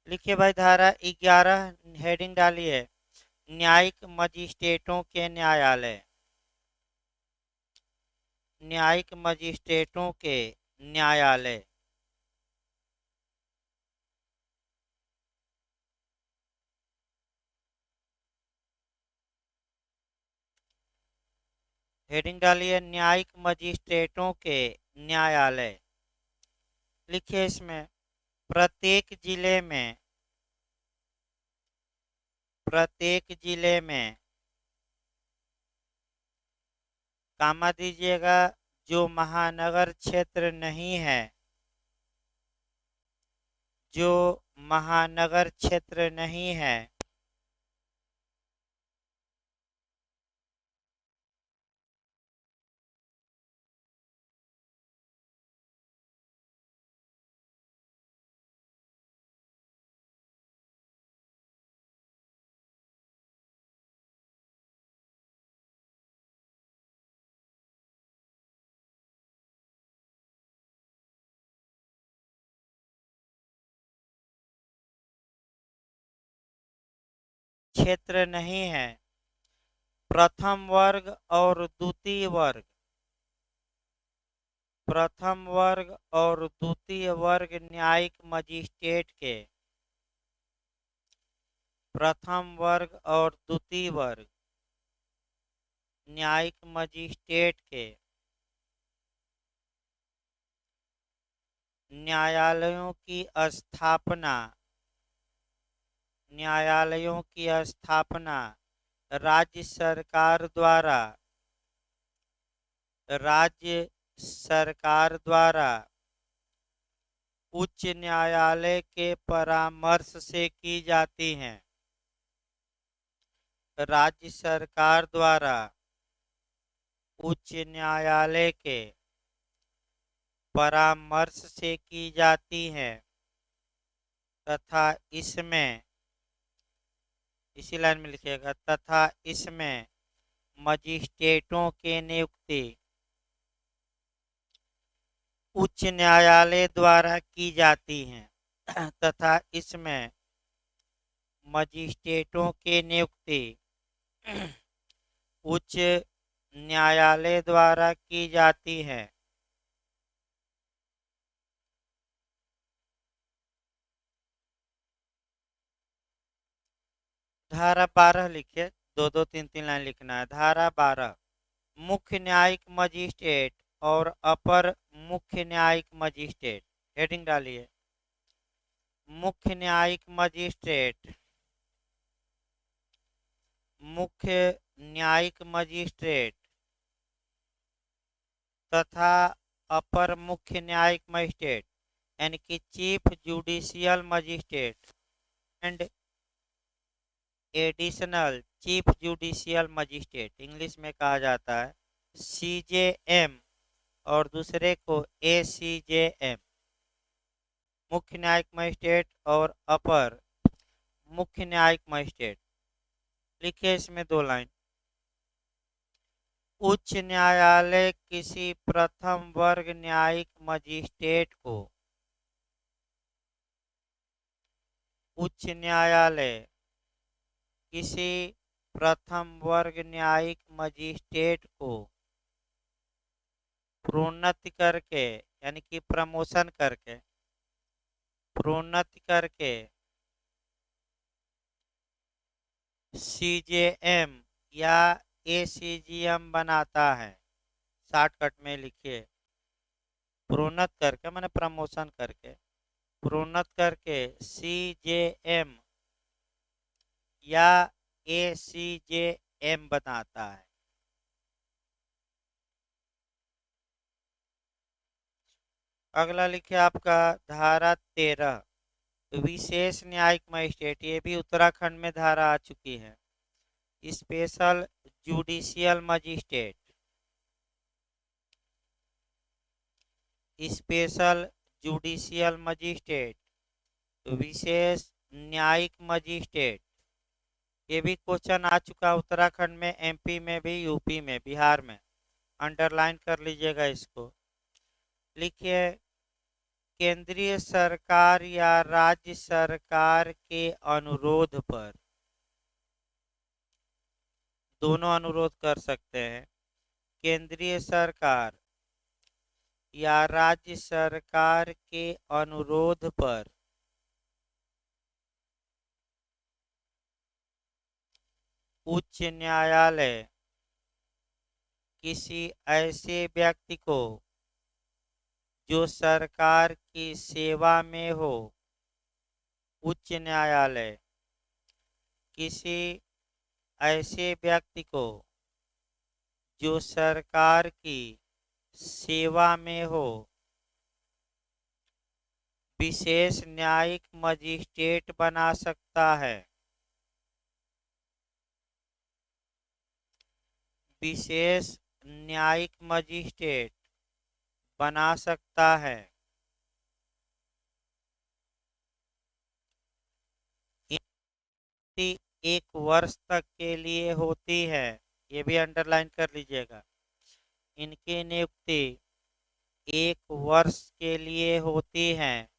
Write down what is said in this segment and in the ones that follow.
लिखिए भाई, धारा 11 हेडिंग डालिए, न्यायिक मजिस्ट्रेटों के न्यायालय। न्यायिक मजिस्ट्रेटों के न्यायालय। हेडिंग डालिए, न्यायिक मजिस्ट्रेटों के न्यायालय। लिखिए इसमें, प्रत्येक जिले में कामा दीजिएगा, जो महानगर क्षेत्र नहीं है, जो महानगर क्षेत्र नहीं है, क्षेत्र नहीं है, प्रथम वर्ग और द्वितीय वर्ग, प्रथम वर्ग और द्वितीय वर्ग न्यायिक मजिस्ट्रेट के, प्रथम वर्ग और द्वितीय वर्ग न्यायिक मजिस्ट्रेट के न्यायालयों की स्थापना, न्यायालयों की स्थापना राज्य सरकार द्वारा, राज्य सरकार द्वारा उच्च न्यायालय के परामर्श से की जाती हैं। राज्य सरकार द्वारा उच्च न्यायालय के परामर्श से की जाती हैं तथा इसमें, इसी लाइन में लिखिएगा, तथा इसमें मजिस्ट्रेटों की नियुक्ति उच्च न्यायालय द्वारा की जाती हैं तथा इसमें मजिस्ट्रेटों की नियुक्ति उच्च न्यायालय द्वारा की जाती है। धारा 12 लिखिए, दो दो तीन तीन लाइन लिखना है। धारा 12, मुख्य न्यायिक मजिस्ट्रेट और अपर मुख्य न्यायिक मजिस्ट्रेट। हेडिंग डालिए, मुख्य न्यायिक मजिस्ट्रेट, मुख्य न्यायिक मजिस्ट्रेट तथा अपर मुख्य न्यायिक मजिस्ट्रेट, यानी कि chief judicial magistrate and additional chief judicial magistrate, English में कहा जाता है CJM, और दूसरे को ACJM, मुख्य न्यायिक मजिस्ट्रेट और अपर मुख्य न्यायिक मजिस्ट्रेट। लिखिए इसमें दो लाइन, उच्च न्यायालय किसी प्रथम वर्ग न्यायिक मजिस्ट्रेट को, उच्च न्यायालय किसी प्रथम वर्ग न्यायिक मजिस्ट्रेट को प्रोन्नति करके, यानी कि प्रमोशन करके, प्रोन्नति करके CJM या ACGM बनाता है। शॉर्टकट में लिखिए, प्रोन्नत करके मैंने प्रमोशन करके, प्रोन्नत करके CJM या ACJM बनाता है। अगला लिखिए आपका धारा 13, विशेष न्यायिक मजिस्ट्रेट। ये भी उत्तराखंड में धारा आ चुकी है। Special judicial magistrate, special judicial magistrate, विशेष न्यायिक मजिस्ट्रेट। ये भी क्वेश्चन आ चुका उत्तराखंड में, MP में भी, UP में, बिहार में। अंडरलाइन कर लीजिएगा इसको। लिखिए केंद्रीय सरकार या राज्य सरकार के अनुरोध पर, दोनों अनुरोध कर सकते हैं। केंद्रीय सरकार या राज्य सरकार के अनुरोध पर उच्च न्यायालय किसी ऐसे व्यक्ति को जो सरकार की सेवा में हो, उच्च न्यायालय किसी ऐसे व्यक्ति को जो सरकार की सेवा में हो, विशेष न्यायिक मजिस्ट्रेट बना सकता है। विशेष न्यायिक मजिस्ट्रेट बना सकता है। नियुक्ति 1 वर्ष तक के लिए होती है, ये भी अंडरलाइन कर लीजिएगा। इनकी नियुक्ति 1 वर्ष के लिए होती है।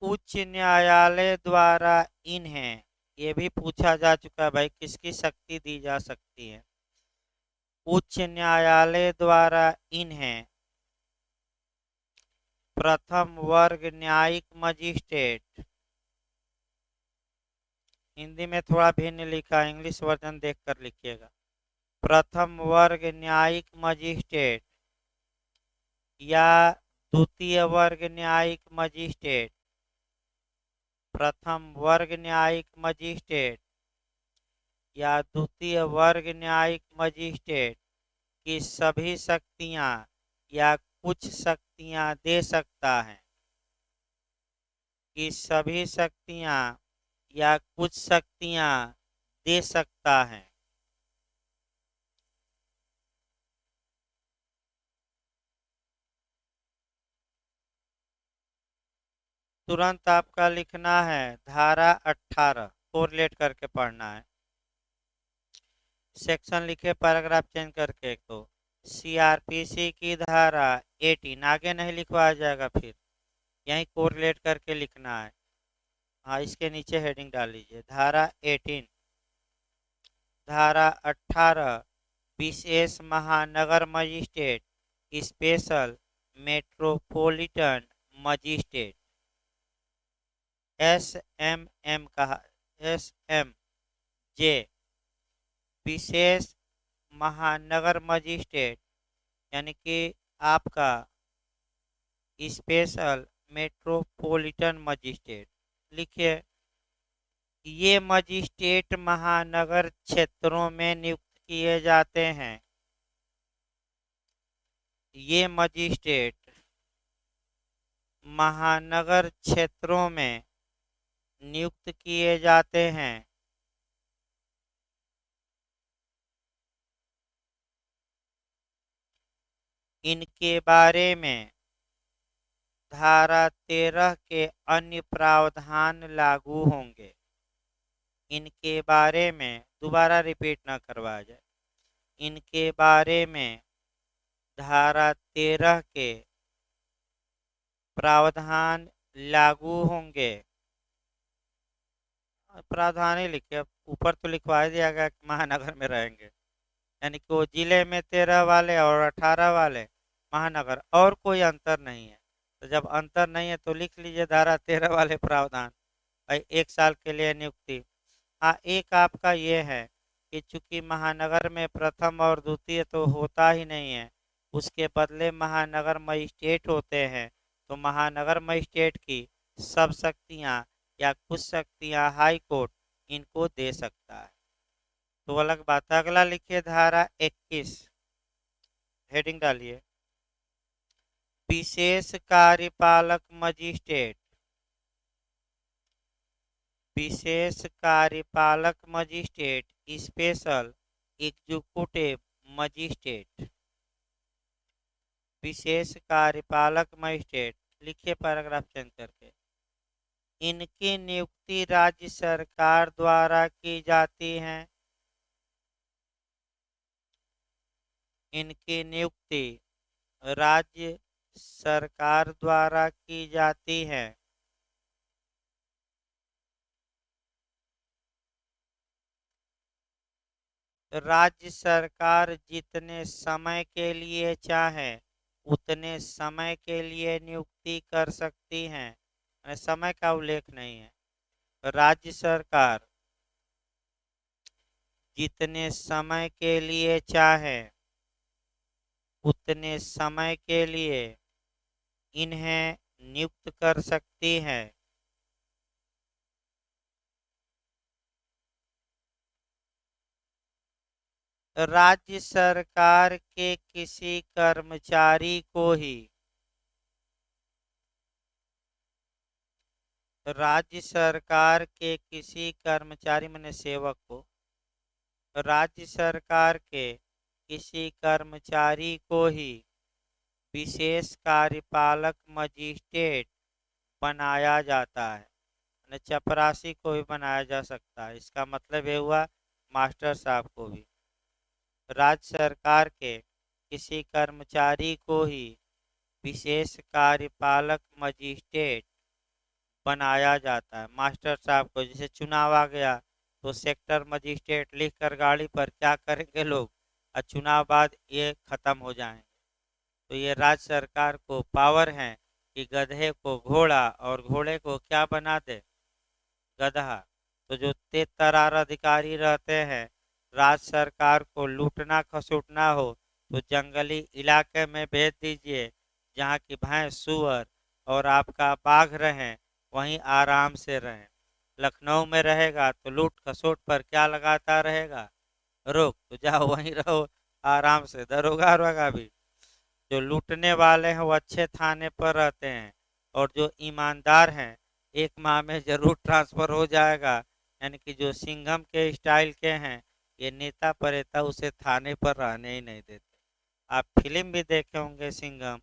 उच्च न्यायालय द्वारा इन्हें, ये भी पूछा जा चुका है भाई, किसकी शक्ति दी जा सकती है। उच्च न्यायालय द्वारा इन्हें प्रथम वर्ग न्यायिक मजिस्ट्रेट, हिंदी में थोड़ा भिन्न लिखा, इंग्लिश वर्जन देखकर लिखिएगा। प्रथम वर्ग न्यायिक मजिस्ट्रेट या द्वितीय वर्ग न्यायिक मजिस्ट्रेट, प्रथम वर्ग न्यायिक मजिस्ट्रेट या द्वितीय वर्ग न्यायिक मजिस्ट्रेट की सभी शक्तियां या कुछ शक्तियां दे सकता है, कि सभी शक्तियां या कुछ शक्तियां दे सकता है। तुरंत आपका लिखना है धारा 18, कोरिलेट करके पढ़ना है। सेक्शन लिखे, पैराग्राफ चेंज करके एक तो सीआरपीसी की धारा 18, आगे नहीं लिखवाया जाएगा, फिर यहीं कोरिलेट करके लिखना है। हाँ, इसके नीचे हेडिंग डाल लीजिए, धारा 18। धारा 18, विशेष महानगर magistrate, special metropolitan magistrate, SMM कहा, SMJ, विशेष महानगर मजिस्ट्रेट, यानी कि आपका स्पेशल मेट्रोपॉलिटन मजिस्ट्रेट। लिखिए, ये मजिस्ट्रेट महानगर क्षेत्रों में नियुक्त किए जाते हैं। ये मजिस्ट्रेट महानगर क्षेत्रों में नियुक्त किए जाते हैं। इनके बारे में धारा 13 के अन्य प्रावधान लागू होंगे। इनके बारे में, दोबारा रिपीट ना करवाया जाए, इनके बारे में धारा 13 के प्रावधान लागू होंगे। प्रावधान ही लिखे, ऊपर तो लिखवा दिया गया कि महानगर में रहेंगे, यानी कि वो जिले में 13 वाले और 18 वाले महानगर, और कोई अंतर नहीं है। तो जब अंतर नहीं है तो लिख लीजिए धारा 13 वाले प्रावधान, भाई 1 साल के लिए नियुक्ति। हाँ, एक आपका ये है कि चूंकि महानगर में प्रथम और द्वितीय तो होता ही नहीं है, उसके बदले महानगर मजिस्ट्रेट होते हैं, तो महानगर मजिस्ट्रेट की सब शक्तियाँ या कुछ शक्तियाँ हाई कोर्ट इनको दे सकता है, तो अलग बात है। अगला लिखिए धारा 21, हेडिंग डालिए, विशेष कार्यपालक मजिस्ट्रेट, विशेष कार्यपालक मजिस्ट्रेट, स्पेशल एग्जीक्यूटिव मजिस्ट्रेट, विशेष कार्यपालक मजिस्ट्रेट। लिखिए पैराग्राफ चेंज करके, इनकी नियुक्ति राज्य सरकार द्वारा की जाती है। इनकी नियुक्ति राज्य सरकार द्वारा की जाती है। राज्य सरकार जितने समय के लिए चाहे उतने समय के लिए नियुक्ति कर सकती हैं। समय का उल्लेख नहीं है। राज्य सरकार जितने समय के लिए चाहे उतने समय के लिए इन्हें नियुक्त कर सकती है। राज्य सरकार के किसी कर्मचारी को ही राज्य सरकार के किसी कर्मचारी माने सेवक को राज्य सरकार के किसी कर्मचारी को ही विशेष कार्यपालक मजिस्ट्रेट बनाया जाता है। चपरासी को भी बनाया जा सकता है। इसका मतलब ये हुआ मास्टर साहब को भी। राज्य सरकार के किसी कर्मचारी को ही विशेष कार्यपालक मजिस्ट्रेट बनाया जाता है। मास्टर साहब को जैसे चुनाव आ गया तो सेक्टर मजिस्ट्रेट लिखकर गाड़ी पर क्या करेंगे लोग, और चुनाव बाद ये खत्म हो जाएंगे। तो ये राज्य सरकार को पावर है कि गधे को घोड़ा और घोड़े को क्या बना दे, गधा। तो जो तेज तर्रार अधिकारी रहते हैं, राज्य सरकार को लूटना खसोटना हो तो जंगली इलाके में भेज दीजिए जहाँ की भैंस सुअर और आपका बाघ रहें, वहीं आराम से रहें। लखनऊ में रहेगा तो लूट खसोट पर क्या लगाता रहेगा, रोक। तो जाओ वहीं रहो आराम से। दरोगा वरोगा भी जो लूटने वाले हैं वो अच्छे थाने पर रहते हैं, और जो ईमानदार हैं 1 माह में जरूर ट्रांसफर हो जाएगा। यानी कि जो सिंघम के स्टाइल के हैं, ये नेता परेता उसे थाने पर रहने ही नहीं देते। आप फिल्म भी देखे होंगे सिंघम,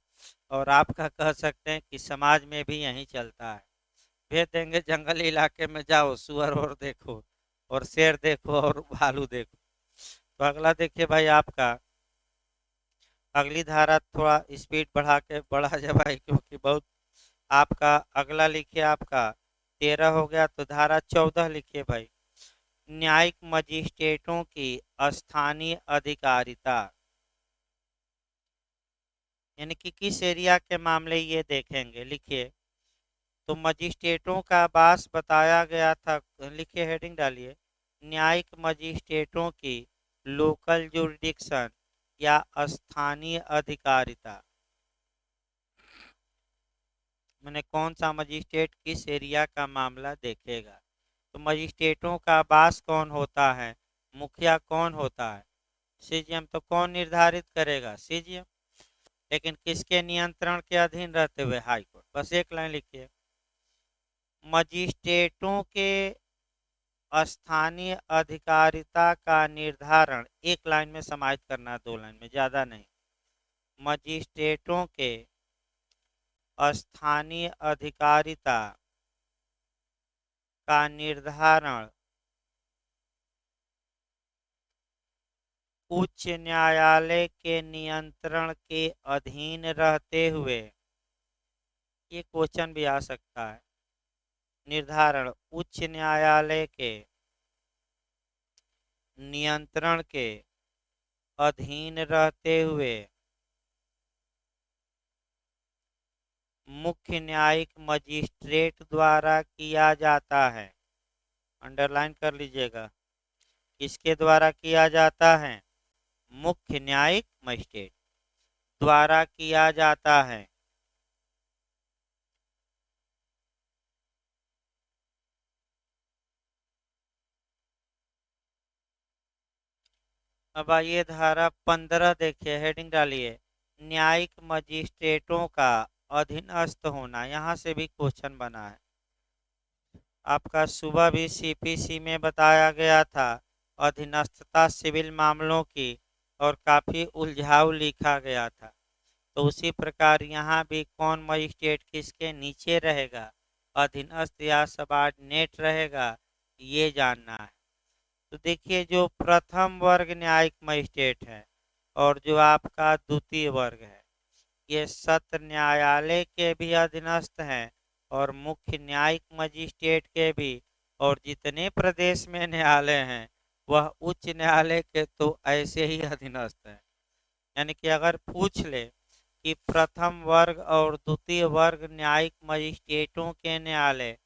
और आपका कह सकते हैं कि समाज में भी यही चलता है। भेज देंगे जंगली इलाके में, जाओ सुअर और देखो और शेर देखो और भालू देखो। तो अगला देखिए भाई आपका, अगली धारा थोड़ा स्पीड बढ़ा जाए भाई, क्योंकि बहुत। आपका अगला लिखिए, आपका 13 हो गया, तो धारा 14 लिखिए भाई। न्यायिक मजिस्ट्रेटों की स्थानीय अधिकारिता, यानी कि किस एरिया के मामले ये देखेंगे। लिखिए, तो मजिस्ट्रेटों का बास बताया गया था। लिखिए, हेडिंग डालिए, न्यायिक मजिस्ट्रेटों की लोकल जुरिडिक्शन या स्थानीय अधिकारिता। मैंने कौन सा मजिस्ट्रेट किस एरिया का मामला देखेगा। तो मजिस्ट्रेटों का बास कौन होता है, मुखिया कौन होता है, सीजीएम। तो कौन निर्धारित करेगा, सीजीएम। लेकिन किसके नियंत्रण के अधीन रहते हुए, हाई कोर्ट। बस एक लाइन लिखिए, मजिस्ट्रेटों के स्थानीय अधिकारिता का निर्धारण, एक लाइन में समाहित करना, 2 लाइन में, ज्यादा नहीं। मजिस्ट्रेटों के स्थानीय अधिकारिता का निर्धारण उच्च न्यायालय के नियंत्रण के अधीन रहते हुए, ये क्वेश्चन भी आ सकता है, निर्धारण उच्च न्यायालय के नियंत्रण के अधीन रहते हुए मुख्य न्यायिक मजिस्ट्रेट द्वारा किया जाता है। अंडरलाइन कर लीजिएगा, किसके द्वारा किया जाता है, मुख्य न्यायिक मजिस्ट्रेट द्वारा किया जाता है। अब आइए धारा 15 देखिए, हेडिंग डालिए, न्यायिक मजिस्ट्रेटों का अधीनस्थ होना। यहाँ से भी क्वेश्चन बना है। आपका सुबह भी सीपीसी में बताया गया था अधीनस्थता सिविल मामलों की, और काफ़ी उलझाऊ लिखा गया था। तो उसी प्रकार यहाँ भी कौन मजिस्ट्रेट किसके नीचे रहेगा, अधीनस्थ या सबऑर्डिनेट रहेगा, ये जानना है। तो देखिए, जो प्रथम वर्ग न्यायिक मजिस्ट्रेट है और जो आपका द्वितीय वर्ग है ये सत्र न्यायालय के भी अधीनस्थ हैं और मुख्य न्यायिक मजिस्ट्रेट के भी। और जितने प्रदेश में न्यायालय हैं वह उच्च न्यायालय के तो ऐसे ही अधीनस्थ हैं। यानी कि अगर पूछ ले कि प्रथम वर्ग और द्वितीय वर्ग न्यायिक मजिस्ट्रेटों के न्यायालय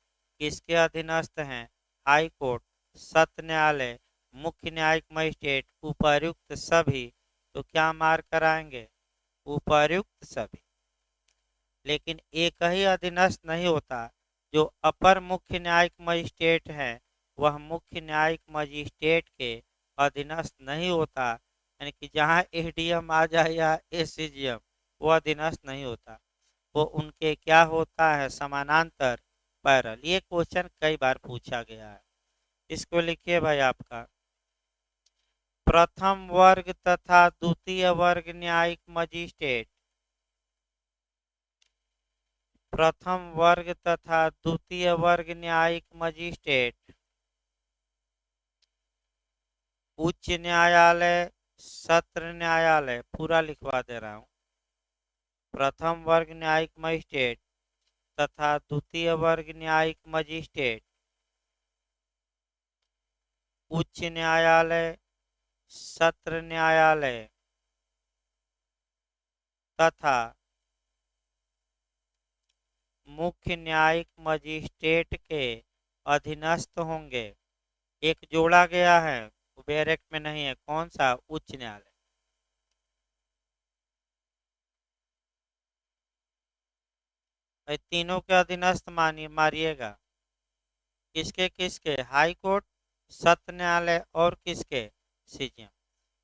किसके अधीनस्थ हैं, हाई कोर्ट, सत्र न्यायालय, मुख्य न्यायिक मजिस्ट्रेट, उपर्युक्त सभी, तो क्या मार्क कराएंगे, उपर्युक्त सभी। लेकिन एक ही अधीनस्थ नहीं होता, जो अपर मुख्य न्यायिक मजिस्ट्रेट है वह मुख्य न्यायिक मजिस्ट्रेट के अधीनस्थ नहीं होता। यानी कि जहाँ एडीएम आ जाए या एसीजीएम वो अधीनस्थ नहीं होता, वो उनके क्या होता है, समानांतर, पैरल। ये क्वेश्चन कई बार पूछा गया है। इसको लिखिए भाई आपका प्रथम वर्ग तथा द्वितीय वर्ग न्यायिक मजिस्ट्रेट, प्रथम वर्ग तथा द्वितीय वर्ग न्यायिक मजिस्ट्रेट उच्च न्यायालय, सत्र न्यायालय, पूरा लिखवा दे रहा हूँ, प्रथम वर्ग न्यायिक मजिस्ट्रेट तथा द्वितीय वर्ग न्यायिक मजिस्ट्रेट उच्च न्यायालय, सत्र न्यायालय तथा मुख्य न्यायिक मजिस्ट्रेट के अधीनस्थ होंगे। एक जोड़ा गया है वो बैरेक्ट में नहीं है, कौन सा, उच्च न्यायालय। तीनों के अधीनस्थ मारिएगा, किसके किसके, हाई कोर्ट, सत्र न्यायालय और किसके, सीजीएम।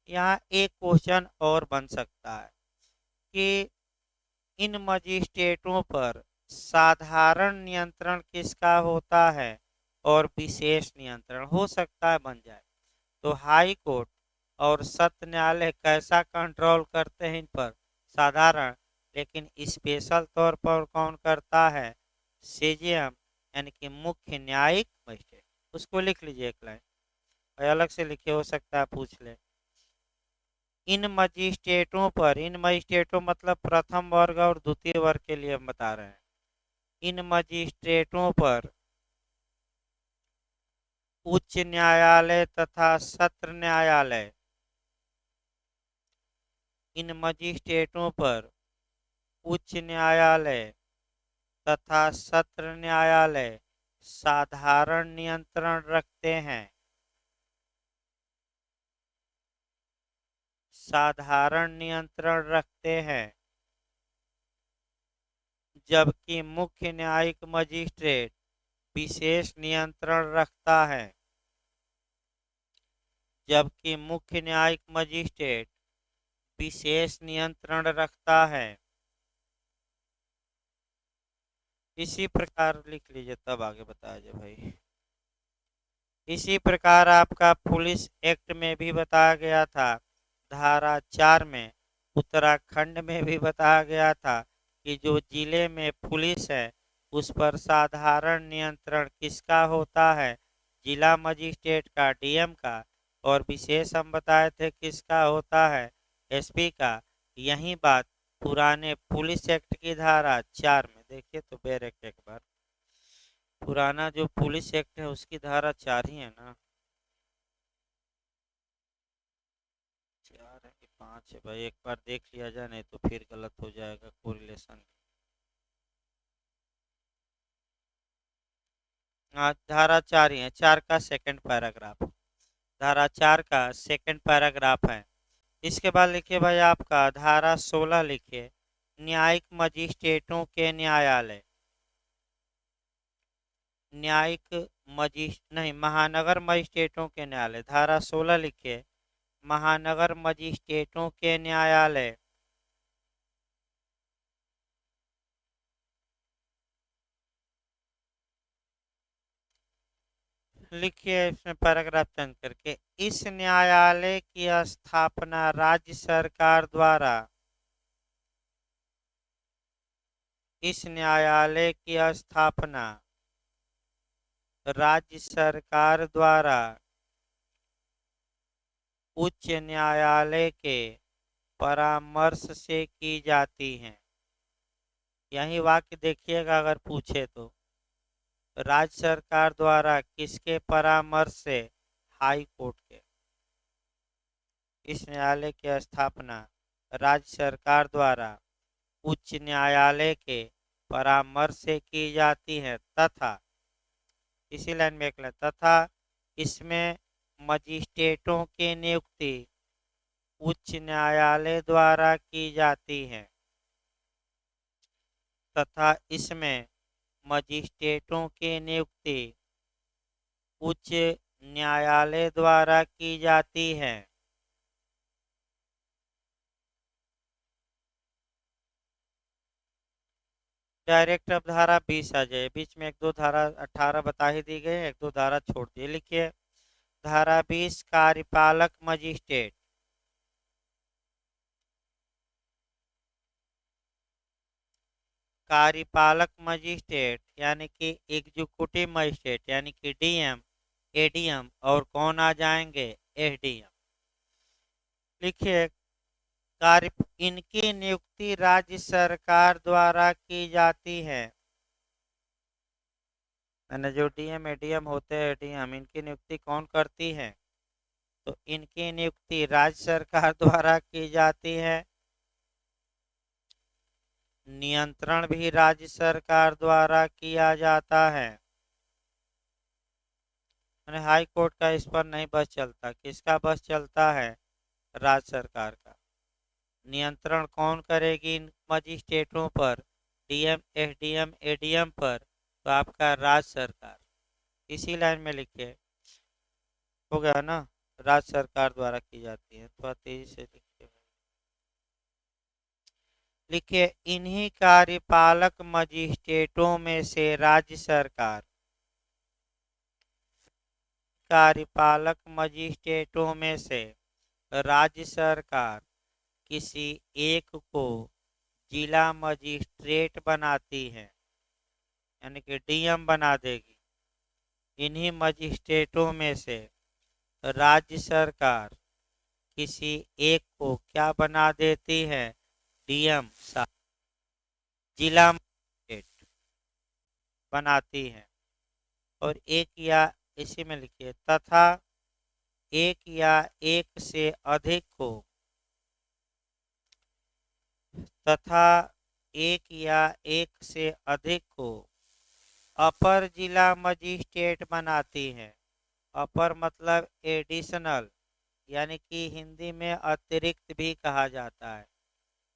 यहाँ एक क्वेश्चन और बन सकता है कि इन मजिस्ट्रेटों पर साधारण नियंत्रण किसका होता है और विशेष नियंत्रण, हो सकता है बन जाए। तो हाई कोर्ट और सत्र न्यायालय कैसा कंट्रोल करते हैं इन पर, साधारण, लेकिन स्पेशल तौर पर कौन करता है, सीजीएम, यानी कि मुख्य न्यायिक मजिस्ट्रेट। उसको लिख लीजिए एक लाइन, और अलग से लिखे, हो सकता है पूछ ले। इन मजिस्ट्रेटों पर, इन मजिस्ट्रेटों मतलब प्रथम वर्ग और द्वितीय वर्ग के लिए हम बता रहे हैं, इन मजिस्ट्रेटों पर उच्च न्यायालय तथा सत्र न्यायालय, इन मजिस्ट्रेटों पर उच्च न्यायालय तथा सत्र न्यायालय साधारण नियंत्रण रखते हैं, साधारण नियंत्रण रखते हैं, जबकि मुख्य न्यायिक मजिस्ट्रेट विशेष नियंत्रण रखता है, जबकि मुख्य न्यायिक मजिस्ट्रेट विशेष नियंत्रण रखता है। इसी प्रकार लिख लीजिए, तब आगे बताया जाए भाई। इसी प्रकार आपका पुलिस एक्ट में भी बताया गया था, धारा 4 में, उत्तराखंड में भी बताया गया था कि जो जिले में पुलिस है उस पर साधारण नियंत्रण किसका होता है, जिला मजिस्ट्रेट का, डीएम का, और विशेष हम बताए थे किसका होता है, एसपी का। यही बात पुराने पुलिस एक्ट की धारा 4 में, देखिए तो बैरेक्ट एक बार, पुराना जो पुलिस एक्ट है उसकी धारा 4 ही है ना, 4 है कि 5 है भाई, एक बार देख लिया जाए, नहीं तो फिर गलत हो जाएगा कोरिलेशन। हाँ धारा 4 ही है, 4 का सेकंड पैराग्राफ, धारा 4 का सेकंड पैराग्राफ है। इसके बाद लिखिए भाई आपका धारा 16 लिखिए, न्यायिक मजिस्ट्रेटों के न्यायालय, न्यायिक नहीं, महानगर मजिस्ट्रेटों के न्यायालय, धारा 16 लिखिए, महानगर मजिस्ट्रेटों के न्यायालय लिखिए, इसमें पैराग्राफ चेंज करके, इस न्यायालय की स्थापना राज्य सरकार द्वारा, इस न्यायालय की स्थापना राज्य सरकार द्वारा उच्च न्यायालय के परामर्श से की जाती हैं। यही वाक्य देखिएगा अगर पूछे तो, राज्य सरकार द्वारा किसके परामर्श से? हाई कोर्ट के। इस न्यायालय की स्थापना राज्य सरकार द्वारा उच्च न्यायालय के परामर्श से की जाती है तथा, इसी लाइन में एक लाइन, तथा इसमें मजिस्ट्रेटों की नियुक्ति उच्च न्यायालय द्वारा की जाती है, तथा इसमें मजिस्ट्रेटों की नियुक्ति उच्च न्यायालय द्वारा की जाती है। डायरेक्ट अब धारा 20 आ जाए, बीच में एक दो धारा 18 बता ही दी गई, एक दो धारा छोड़ दी। लिखिए धारा 20 कार्यपालक मजिस्ट्रेट। कार्यपालक मजिस्ट्रेट यानी कि एग्जीक्यूटिव मजिस्ट्रेट यानी कि डीएम, एडीएम और कौन आ जाएंगे? एसडीएम। लिखिए कार्य, इनकी नियुक्ति राज्य सरकार द्वारा की जाती है। मैंने जो डीएम एडीएम होते हैं, एडीएम, इनकी नियुक्ति कौन करती है? तो इनकी नियुक्ति राज्य सरकार द्वारा की जाती है। नियंत्रण भी राज्य सरकार द्वारा किया जाता है। हाई कोर्ट का इस पर नहीं बस चलता, किसका बस चलता है? राज्य सरकार का। नियंत्रण कौन करेगी इन मजिस्ट्रेटों पर? डीएम, एसडीएम, एडीएम पर, तो आपका राज्य सरकार। इसी लाइन में लिखिए, हो गया ना, राज्य सरकार द्वारा की जाती है। थोड़ा तेजी से लिखिए। लिखिए इन्हीं कार्यपालक मजिस्ट्रेटों में से राज्य सरकार, कार्यपालक मजिस्ट्रेटों में से राज्य सरकार किसी एक को जिला मजिस्ट्रेट बनाती है, यानी कि डीएम बना देगी। इन्हीं मजिस्ट्रेटों में से राज्य सरकार किसी एक को क्या बना देती है? डीएम, जिला मजिस्ट्रेट बनाती है। और एक या, इसी में लिखिए, तथा एक या एक से अधिक को, तथा एक या एक से अधिक को अपर जिला मजिस्ट्रेट बनाती है। अपर मतलब एडिशनल, यानी कि हिंदी में अतिरिक्त भी कहा जाता है।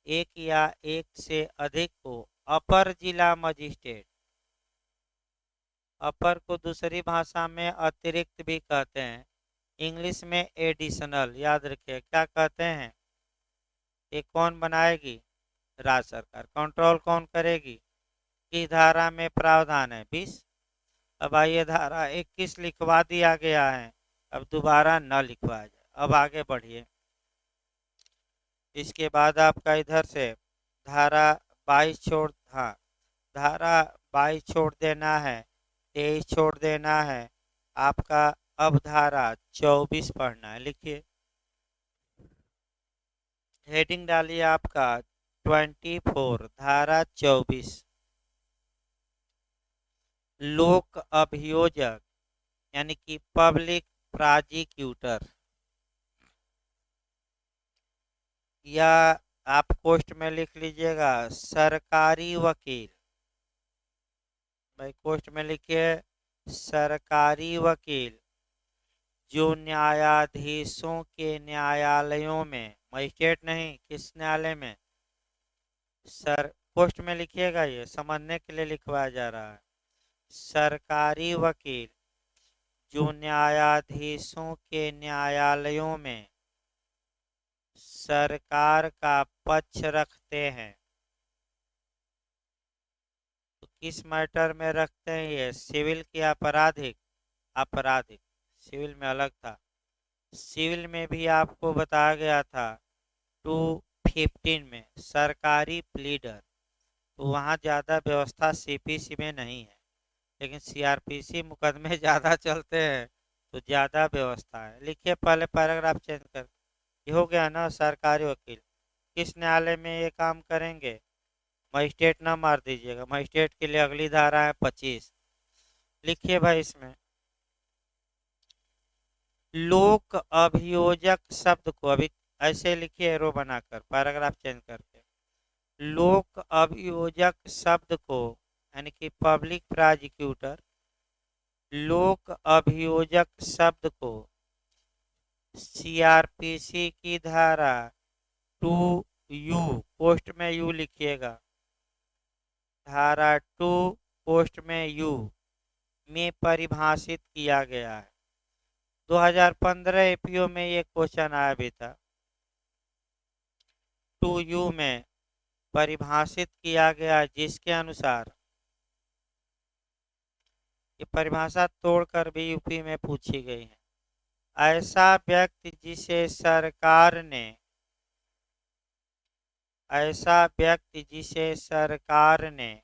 एक या एक से अधिक को अपर जिला मजिस्ट्रेट, अपर को दूसरी भाषा में अतिरिक्त भी कहते हैं, इंग्लिश में एडिशनल। याद रखिए क्या कहते हैं? ये कौन बनाएगी? राज्य सरकार। कंट्रोल कौन करेगी? किस धारा में प्रावधान है? 20। अब आइए धारा 21 लिखवा दिया गया है, अब दोबारा न लिखवाया जाए। अब आगे बढ़िए। इसके बाद आपका इधर से धारा 22 छोड़, हाँ, धारा 22 छोड़ देना है, 23 छोड़ देना है आपका। अब धारा 24 पढ़ना है। लिखिए हेडिंग डालिए आपका 24, धारा 24, लोक अभियोजक यानी कि पब्लिक प्रोसिक्यूटर, या आप पोस्ट में लिख लीजिएगा सरकारी वकील। भाई पोस्ट में लिखिए सरकारी वकील, जो न्यायाधीशों के न्यायालयों में, मजिस्ट्रेट नहीं, किस न्यायालय में? सर पोस्ट में लिखिएगा, ये समझने के लिए लिखवाया जा रहा है। सरकारी वकील जो न्यायाधीशों के न्यायालयों में सरकार का पक्ष रखते हैं। तो किस मैटर में रखते हैं ये? सिविल की आपराधिक? आपराधिक। सिविल में अलग था। सिविल में भी आपको बताया गया था 215 में सरकारी प्लीडर, तो वहाँ ज़्यादा व्यवस्था सीपीसी में नहीं है, लेकिन सीआरपीसी मुकदमे ज़्यादा चलते हैं तो ज़्यादा व्यवस्था है। लिखिए पहले पैराग्राफ चेंज कर, ये हो गया ना सरकारी वकील। किस न्यायालय में ये काम करेंगे? मजिस्ट्रेट ना मार दीजिएगा, मजिस्ट्रेट के लिए अगली धारा है 25। लिखिए भाई इसमें, लोक अभियोजक शब्द को, अभी ऐसे लिखिए एरो बनाकर, पैराग्राफ चेंज करके, लोक अभियोजक शब्द को यानी कि पब्लिक प्रोसिक्यूटर, लोक अभियोजक शब्द को सीआरपीसी की धारा 2U, पोस्ट में यू लिखिएगा, धारा 2 पोस्ट में यू में परिभाषित किया गया है। 2015 एपीओ में ये क्वेश्चन आया भी था। 2U में परिभाषित किया गया जिसके अनुसार, ये परिभाषा तोड़कर भी यूपी में पूछी गई है, ऐसा व्यक्ति जिसे सरकार ने, ऐसा व्यक्ति जिसे सरकार ने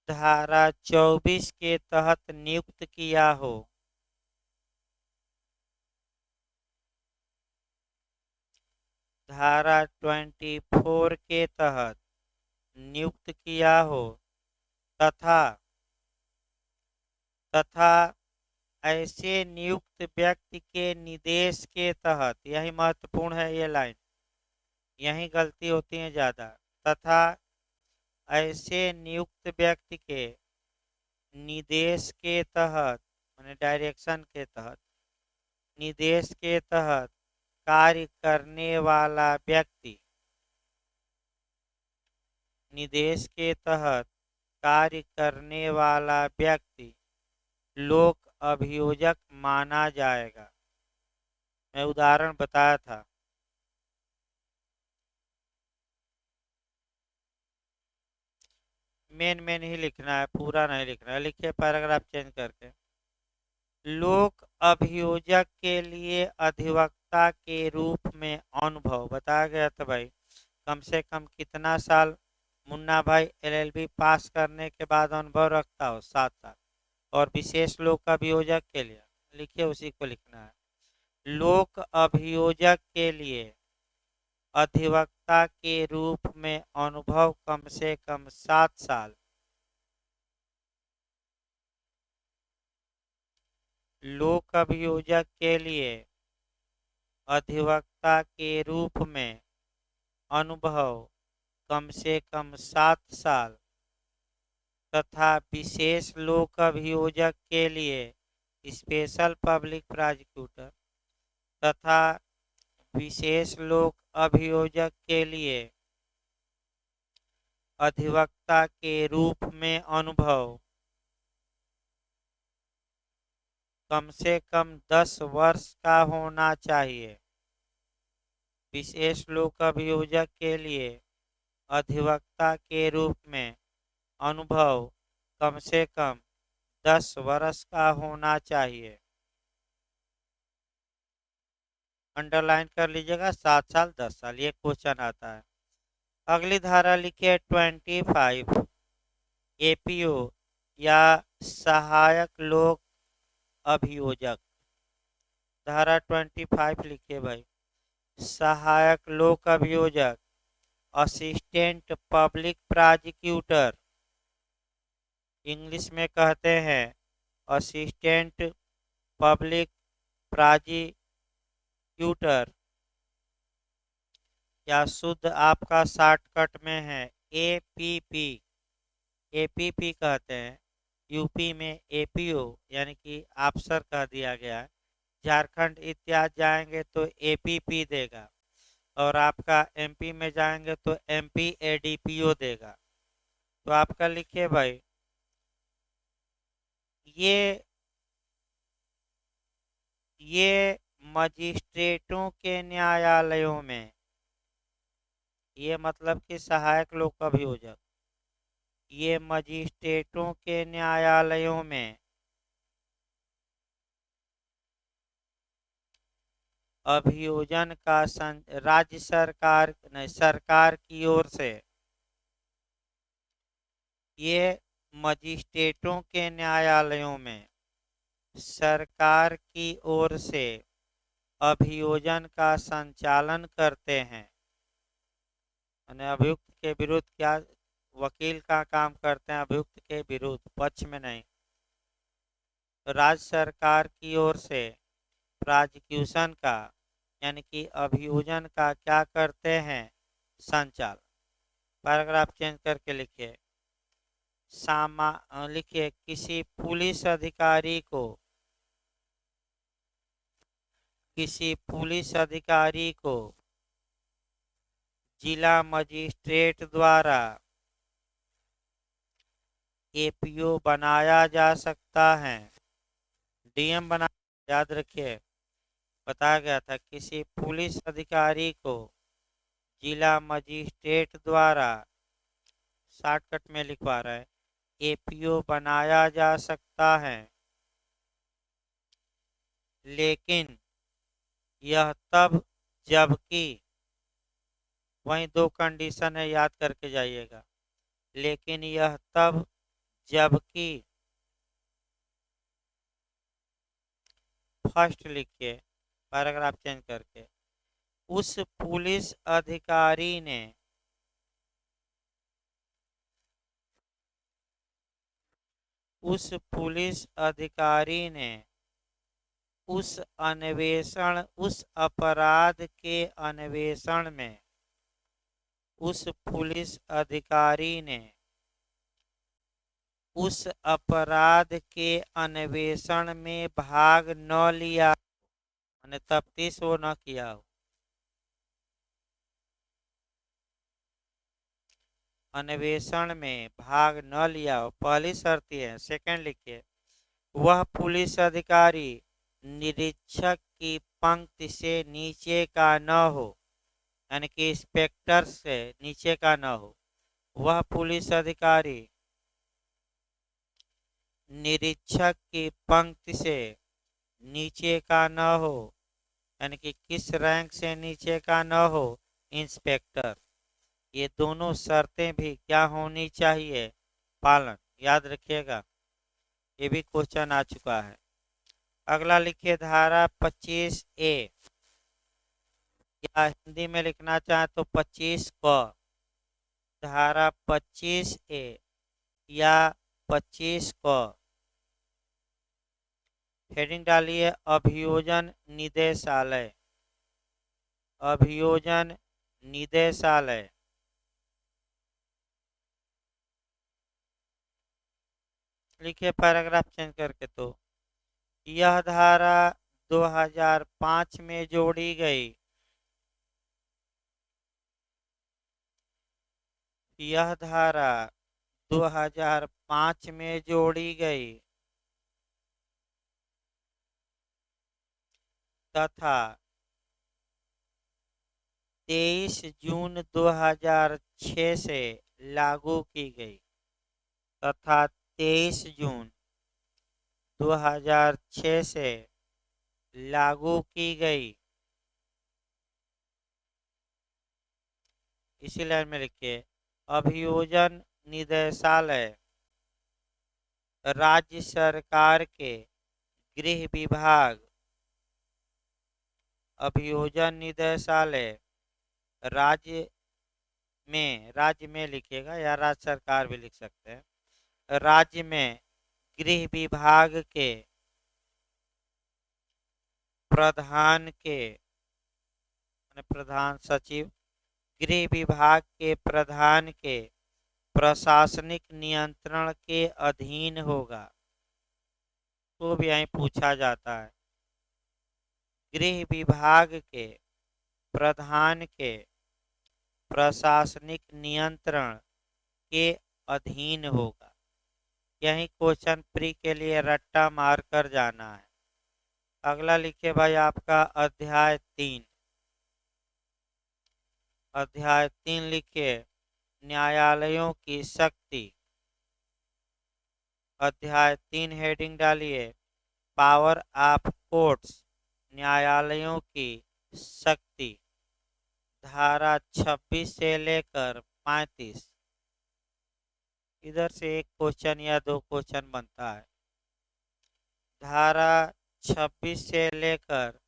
धारा 24 के तहत नियुक्त किया हो, धारा 24 के तहत नियुक्त किया हो, तथा ऐसे नियुक्त व्यक्ति के निर्देश के तहत, यही महत्वपूर्ण है ये लाइन, यही गलती होती है ज़्यादा, तथा ऐसे नियुक्त व्यक्ति के निर्देश के तहत, माने डायरेक्शन के तहत, निर्देश के तहत कार्य करने वाला व्यक्ति, निर्देश के तहत कार्य करने वाला व्यक्ति लोक अभियोजक माना जाएगा। मैं उदाहरण बताया था। मेन ही लिखना है, पूरा नहीं लिखना है। लिखिए पैराग्राफ चेंज करके, लोक अभियोजक के लिए अधिवक्ता के रूप में अनुभव बताया गया था भाई, कम से कम कितना साल मुन्ना भाई एलएलबी पास करने के बाद अनुभव रखता हो? 7 साल। और विशेष लोक अभियोजक के लिए लिखिए, उसी को लिखना है, लोक अभियोजक के लिए अधिवक्ता के रूप में अनुभव कम से कम 7 साल, लोक अभियोजक के लिए अधिवक्ता के रूप में अनुभव कम से कम 7 साल, तथा विशेष लोक अभियोजक के लिए स्पेशल पब्लिक प्रोसिक्यूटर, तथा विशेष लोक अभियोजक के लिए अधिवक्ता के रूप में अनुभव कम से कम 10 वर्ष का होना चाहिए। विशेष लोक अभियोजक के लिए अधिवक्ता के रूप में अनुभव कम से कम 10 वर्ष का होना चाहिए। अंडरलाइन कर लीजिएगा, 7 साल 10 साल, ये क्वेश्चन आता है। अगली धारा लिखिए 25, एपीओ या सहायक लोक अभियोजक, धारा 25 लिखिए भाई, सहायक लोक अभियोजक, असिस्टेंट पब्लिक प्रोसिक्यूटर, इंग्लिश में कहते हैं असिस्टेंट पब्लिक प्रोसिक्यूटर, या शुद्ध आपका शॉर्टकट में है एपीपी, एपीपी कहते हैं। यूपी में एपीओ यानी कि अफसर कह दिया गया है। झारखंड इत्यादि जाएंगे तो एपीपी देगा, और आपका एमपी में जाएंगे तो एमपी एडीपीओ देगा। तो आपका लिखिए भाई, ये मजिस्ट्रेटों के न्यायालयों में, ये मतलब कि सहायक लोक अभियोजक, ये मजिस्ट्रेटों के न्यायालयों में अभियोजन का राज्य सरकार नहीं, सरकार की ओर से, ये मजिस्ट्रेटों के न्यायालयों में सरकार की ओर से अभियोजन का संचालन करते हैं। यानी अभियुक्त के विरुद्ध क्या वकील का काम करते हैं? अभियुक्त के विरुद्ध, पक्ष में नहीं। राज्य सरकार की ओर से प्रोसिक्यूशन का यानी कि अभियोजन का क्या करते हैं? संचालन। पैराग्राफ चेंज करके लिखिए। लिखिए किसी पुलिस अधिकारी को जिला मजिस्ट्रेट द्वारा एपीओ बनाया जा सकता है। डीएम बना, याद रखिए, बताया गया था किसी पुलिस अधिकारी को जिला मजिस्ट्रेट द्वारा, शॉर्टकट में लिखवा रहा है, एपीओ बनाया जा सकता है, लेकिन यह तब जबकि, वहीं दो कंडीशन है, याद करके जाइएगा। लेकिन यह तब जबकि, फर्स्ट लिखिए पैराग्राफ चेंज करके, उस पुलिस अधिकारी ने उस अपराध के अन्वेषण में, उस पुलिस अधिकारी ने उस अपराध के अन्वेषण में भाग न लिया, मैंने तफ्तीश वो न किया हो, अन्वेषण में भाग न लिया हो, पहली शर्त है। सेकंड लिखिए, वह पुलिस अधिकारी निरीक्षक की पंक्ति से नीचे का न हो, यानी कि इंस्पेक्टर से नीचे का न हो। वह पुलिस अधिकारी निरीक्षक की पंक्ति से नीचे का न हो, यानी कि किस रैंक से नीचे का न हो? इंस्पेक्टर। ये दोनों शर्तें भी क्या होनी चाहिए? पालन। याद रखिएगा, ये भी क्वेश्चन आ चुका है। अगला लिखिए धारा 25A, या हिंदी में लिखना चाहे तो 25 क, धारा 25A या 25 क, हेडिंग डालिए अभियोजन निदेशालय। अभियोजन निदेशालय। लिखिए पैराग्राफ चेंज करके, तो यह धारा 2005 में जोड़ी गई। यह धारा 2005 में जोड़ी गई तथा 23 जून 2006 से लागू की गई, तथा 23 जून 2006 से लागू की गई। इसी लाइन में लिखिए अभियोजन निदेशालय राज्य सरकार के गृह विभाग, अभियोजन निदेशालय राज्य में लिखिएगा, या राज्य सरकार भी लिख सकते हैं, राज्य में गृह विभाग के प्रधान सचिव, गृह विभाग के प्रधान के प्रशासनिक नियंत्रण के अधीन होगा। तो भी यहीं पूछा जाता है, गृह विभाग के प्रधान के प्रशासनिक नियंत्रण के अधीन होगा। यही क्वेश्चन प्री के लिए रट्टा मार कर जाना है। अगला लिखिए भाई आपका अध्याय 3। अध्याय 3 लिखिए न्यायालयों की शक्ति। अध्याय 3 हेडिंग डालिए पावर ऑफ कोर्ट्स, न्यायालयों की शक्ति। धारा 26 से लेकर 35, इधर से एक क्वेश्चन या दो क्वेश्चन बनता है। धारा 26 से लेकर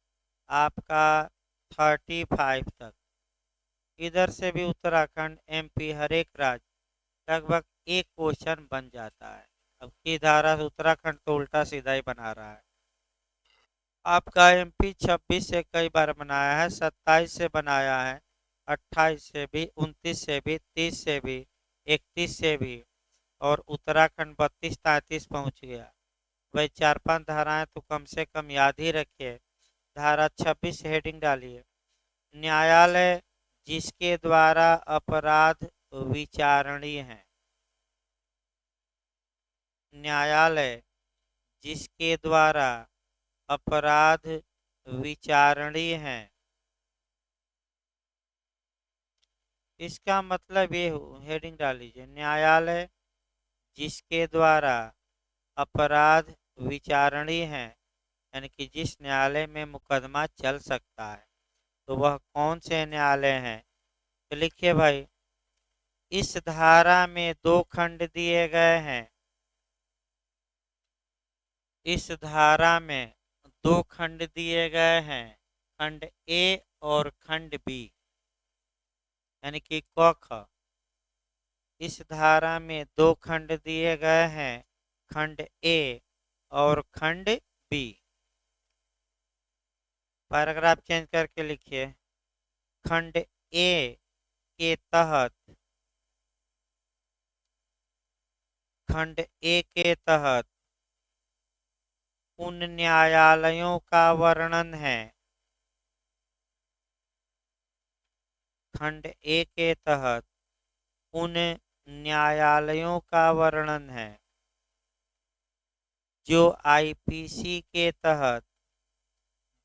आपका 35 तक। इधर से भी उत्तराखंड, एमपी, हर एक राज्य लगभग एक क्वेश्चन बन जाता है। अब की धारा से उत्तराखंड तो उल्टा सीधा ही बना रहा है। आपका एमपी 26 से कई बार बनाया है, 27 से बनाया है, 28 से भी, 29 से भी, 30 से भी, 31 से भी, और उत्तराखंड 32-33 पहुंच गया। वही 4-5 धाराएं तो कम से कम याद ही रखिए। धारा 26 हेडिंग डालिए, न्यायालय जिसके द्वारा अपराध विचारणीय है। न्यायालय जिसके द्वारा अपराध विचारणीय है। इसका मतलब ये हेडिंग डाल लीजिए, न्यायालय जिसके द्वारा अपराध विचारणीय है, यानी कि जिस न्यायालय में मुकदमा चल सकता है। तो वह कौन से न्यायालय हैं? तो लिखिए भाई, इस धारा में 2 खंड दिए गए हैं। इस धारा में 2 खंड दिए गए हैं, खंड ए और खंड बी, यानी कि क ख। इस धारा में 2 खंड दिए गए हैं, खंड ए और खंड बी। पैराग्राफ चेंज करके लिखिए, खंड ए के तहत, खंड ए के तहत उन न्यायालयों का वर्णन है। खंड ए के तहत उन न्यायालयों का वर्णन है जो आईपीसी के तहत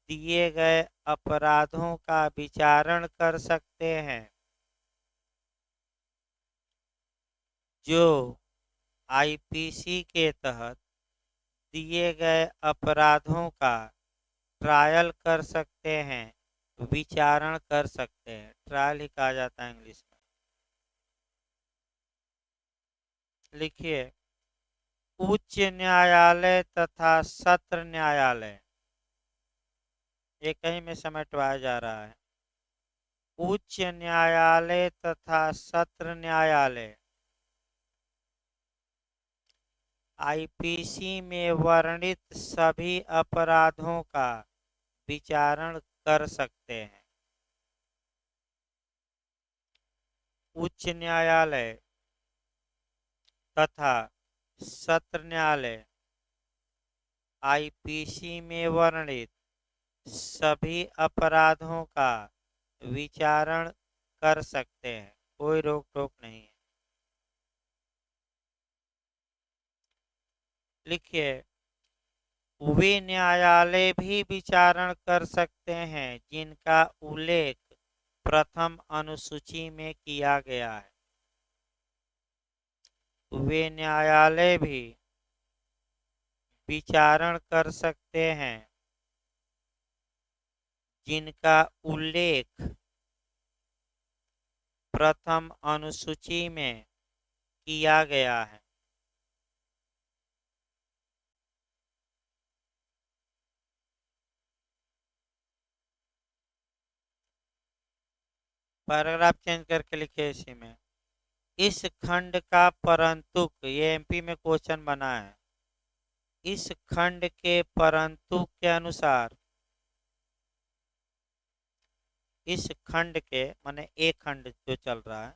दिए गए अपराधों का विचारण कर सकते हैं। जो आईपीसी के तहत दिए गए अपराधों का ट्रायल कर सकते हैं, विचारण कर सकते हैं। ट्रायल ही कहा जाता है इंग्लिश में। लिखिए, उच्च न्यायालय तथा सत्र न्यायालय, ये कहीं में समेटवाया जा रहा है। उच्च न्यायालय तथा सत्र न्यायालय आईपीसी में वर्णित सभी अपराधों का विचारण कर सकते हैं। उच्च न्यायालय तथा सत्र न्यायालय आईपीसी में वर्णित सभी अपराधों का विचारण कर सकते हैं, कोई रोक टोक नहीं है। लिखिए, वे न्यायालय भी विचारण कर सकते हैं जिनका उल्लेख प्रथम अनुसूची में किया गया है। वे न्यायालय भी विचारण कर सकते हैं जिनका उल्लेख प्रथम अनुसूची में किया गया है। पैराग्राफ चेंज करके लिखे इसी में, इस खंड का परंतुक, ये एमपी में क्वेश्चन बना है, इस खंड के परंतुक के अनुसार, इस खंड के माने एक खंड जो चल रहा है,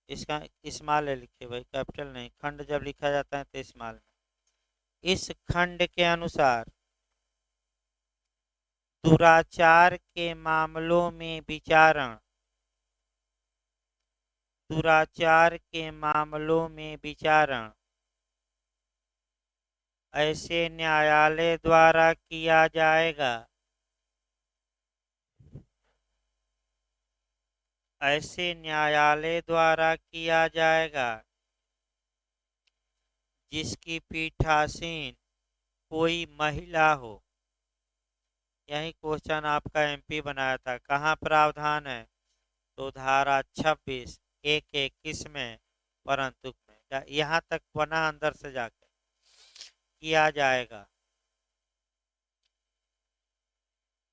इसका इस्माल है, लिखे भाई, कैपिटल नहीं। खंड जब लिखा जाता है तो इस्माल में। इस खंड के अनुसार दुराचार के मामलों में विचारण, दुराचार के मामलों में विचारण ऐसे न्यायालय द्वारा किया जाएगा, ऐसे न्यायालय द्वारा किया जाएगा जिसकी पीठासीन कोई महिला हो। यही क्वेश्चन आपका एमपी बनाया था। कहाँ प्रावधान है? तो धारा 26 1-21 में परंतु में, यहाँ तक बना अंदर से जाकर किया जाएगा।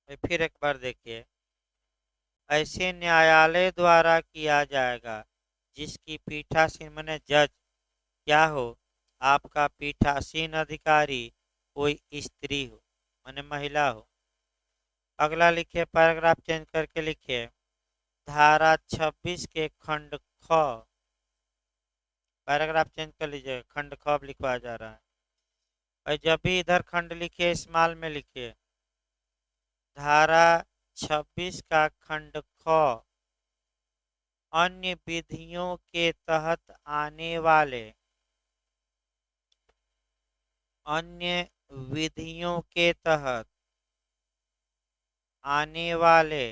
फिर एक बार देखिए, ऐसे न्यायालय द्वारा किया जाएगा जिसकी पीठासीन माने जज क्या हो, आपका पीठासीन अधिकारी कोई स्त्री हो माने महिला हो। अगला लिखिए, पैराग्राफ चेंज करके लिखिए, धारा 26 के खंड ख, पैराग्राफ चेंज कर लीजिए, खंड ख अब लिखवाया जा रहा है। और जब भी इधर खंड लिखिए स्मॉल में लिखिए, धारा 26 का खंड ख अन्य विधियों के तहत आने वाले, अन्य विधियों के तहत आने वाले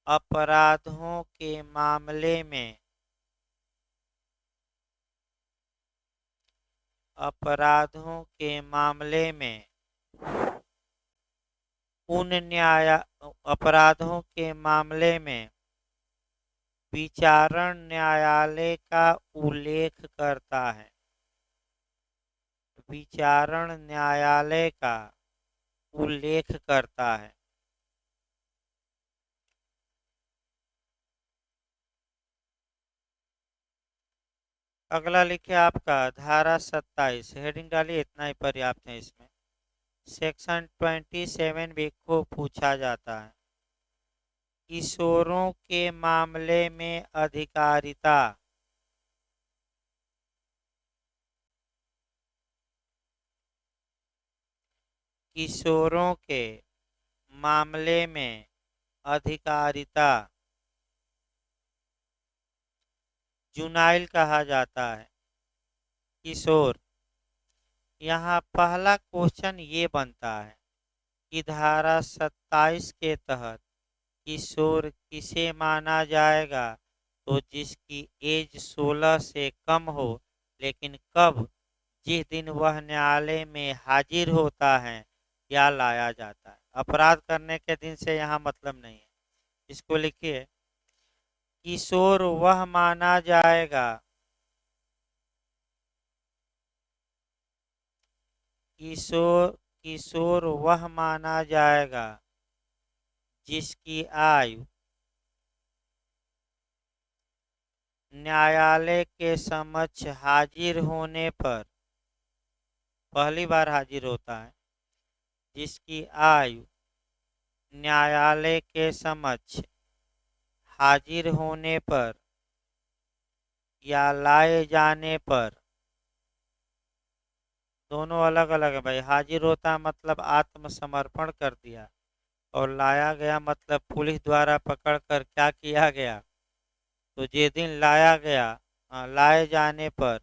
अपराधों के मामले में, अपराधों के मामले में उन अपराधों के मामले में विचारण न्यायालय का उल्लेख करता है, विचारण न्यायालय का उल्लेख करता है। अगला लिखे आपका धारा 27, हेडिंग डालिए, इतना ही पर्याप्त है। इसमें सेक्शन 27 भी को पूछा जाता है, किशोरों के मामले में अधिकारिता, किशोरों के मामले में अधिकारिता जुनाइल कहा जाता है, किशोर। यहाँ पहला क्वेश्चन ये बनता है कि धारा 27 के तहत किशोर किसे माना जाएगा, तो जिसकी एज 16 से कम हो, लेकिन कब, जिस दिन वह न्यायालय में हाजिर होता है या लाया जाता है। अपराध करने के दिन से यहाँ मतलब नहीं है। इसको लिखिए, किशोर वह माना जाएगा, किशोर किशोर वह माना जाएगा जिसकी आयु न्यायालय के समक्ष हाजिर होने पर, पहली बार हाजिर होता है, जिसकी आयु न्यायालय के समक्ष हाजिर होने पर या लाए जाने पर, दोनों अलग अलग है भाई। हाजिर होता मतलब आत्मसमर्पण कर दिया, और लाया गया मतलब पुलिस द्वारा पकड़कर क्या किया गया। तो जिस दिन लाया गया, लाए जाने पर,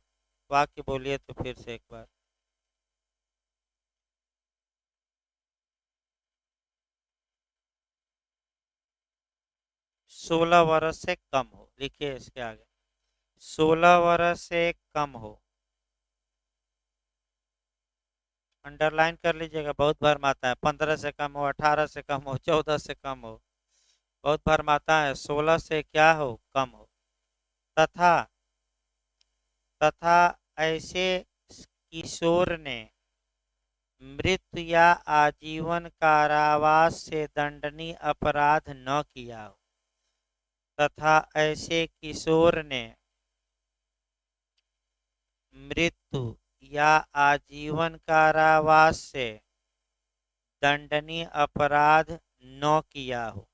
वाक्य बोलिए तो फिर से एक बार। 16 वर्ष से कम हो, लिखिए इसके आगे, 16 वर्ष से कम हो, अंडरलाइन कर लीजिएगा, बहुत भरमाता है। 15 से कम हो, 18 से कम हो, 14 से कम हो, बहुत भरमाता है। 16 से क्या हो, कम हो। तथा तथा ऐसे किशोर ने मृत्यु या आजीवन कारावास से दंडनीय अपराध न किया हो, तथा ऐसे किशोर ने मृत्यु या आजीवन कारावास से दंडनीय अपराध न किया हो।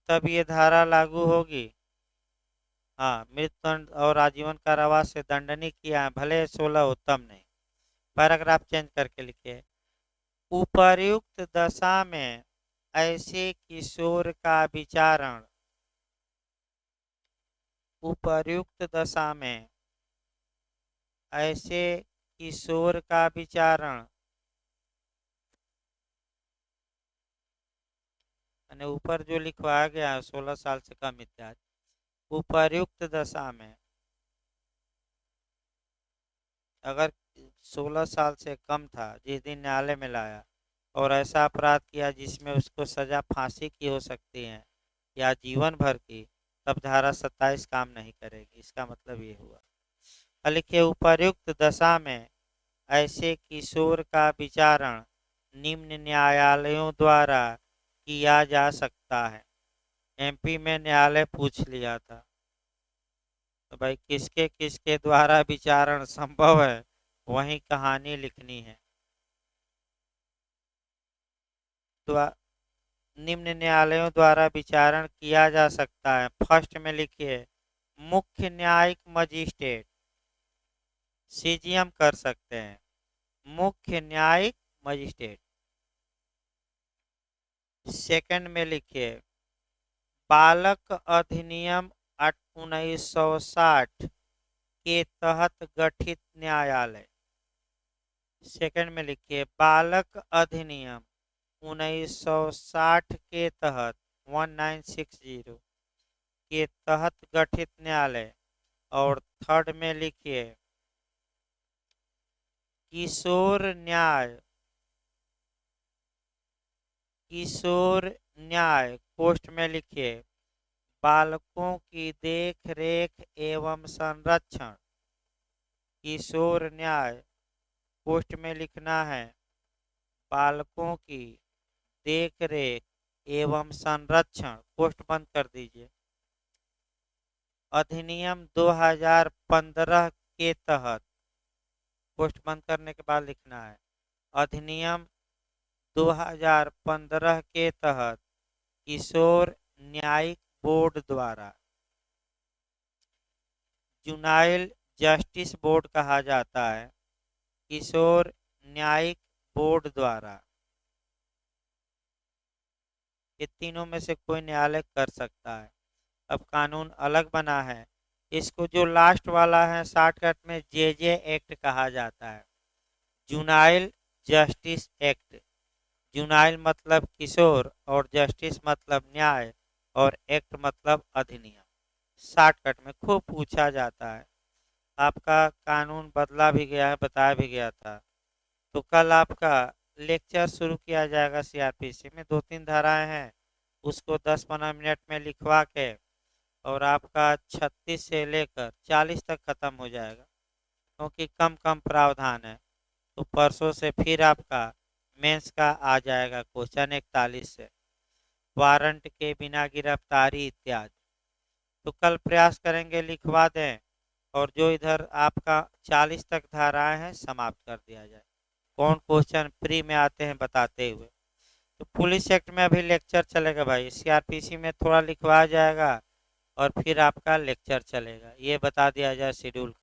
तब ये धारा लागू होगी। हाँ, मृत्युदंड और आजीवन कारावास से दंडनीय किया है, भले 16 हो तब नहीं। पैराग्राफ चेंज करके लिखिए, उपर्युक्त दशा में ऐसे किशोर का विचारण, उपर्युक्त दशा में ऐसे किशोर का विचारण, यानी ऊपर जो लिखवाया गया है 16 साल से कम इत्यादि, उपर्युक्त दशा में अगर 16 साल से कम था जिस दिन न्यायालय में लाया, और ऐसा अपराध किया जिसमें उसको सजा फांसी की हो सकती है या जीवन भर की, तब धारा 27 काम नहीं करेगी। इसका मतलब ये हुआ। लिखिए उपर्युक्त दशा में ऐसे किशोर का विचारण निम्न न्यायालयों द्वारा किया जा सकता है। एमपी में न्यायालय पूछ लिया था, तो भाई किसके किसके द्वारा विचारण संभव है, वही कहानी लिखनी है। निम्न न्यायालयों द्वारा विचारण किया जा सकता है। फर्स्ट में लिखिए मुख्य न्यायिक मजिस्ट्रेट, सीजीएम कर सकते हैं, मुख्य न्यायिक मजिस्ट्रेट। सेकंड में लिखिए बालक अधिनियम 1960 के तहत गठित न्यायालय। सेकंड में लिखिए बालक अधिनियम 1960 के तहत 1960 के तहत गठित न्यायालय। और थर्ड में लिखिए किशोर न्याय पोस्ट में लिखिए बालकों की देख रेख एवं संरक्षण। किशोर न्याय पोस्ट में लिखना है बालकों की देख रेख एवं संरक्षण, पोस्ट बंद कर दीजिए। अधिनियम 2015 के तहत, पोस्ट बंद करने के बाद लिखना है अधिनियम 2015 के तहत किशोर न्यायिक बोर्ड द्वारा, जुनाइल जस्टिस बोर्ड कहा जाता है, किशोर न्यायिक बोर्ड द्वारा। ये तीनों में से कोई न्यायालय कर सकता है। अब कानून अलग बना है, इसको जो लास्ट वाला है शॉर्टकट में जेजे एक्ट कहा जाता है, जुनाइल जस्टिस एक्ट। जुनाइल मतलब किशोर और जस्टिस मतलब न्याय और एक्ट मतलब अधिनियम। शॉर्टकट में खूब पूछा जाता है। आपका कानून बदला भी गया है, बताया भी गया था। तो कल आपका लेक्चर शुरू किया जाएगा सीआरपीसी में। 2-3 धाराएं हैं, उसको 10-15 मिनट में लिखवा के और आपका 36 से लेकर 40 तक खत्म हो जाएगा, क्योंकि कम कम प्रावधान है। तो परसों से फिर आपका मेंस का आ जाएगा क्वेश्चन 41 से, वारंट के बिना गिरफ्तारी इत्यादि। तो कल प्रयास करेंगे लिखवा दें, और जो इधर आपका 40 तक धाराएं हैं समाप्त कर दिया जाए। कौन क्वेश्चन प्री में आते हैं बताते हुए। तो पुलिस एक्ट में अभी लेक्चर चलेगा भाई, सीआरपीसी में थोड़ा लिखवा जाएगा और फिर आपका लेक्चर चलेगा। ये बता दिया जाए शेड्यूल।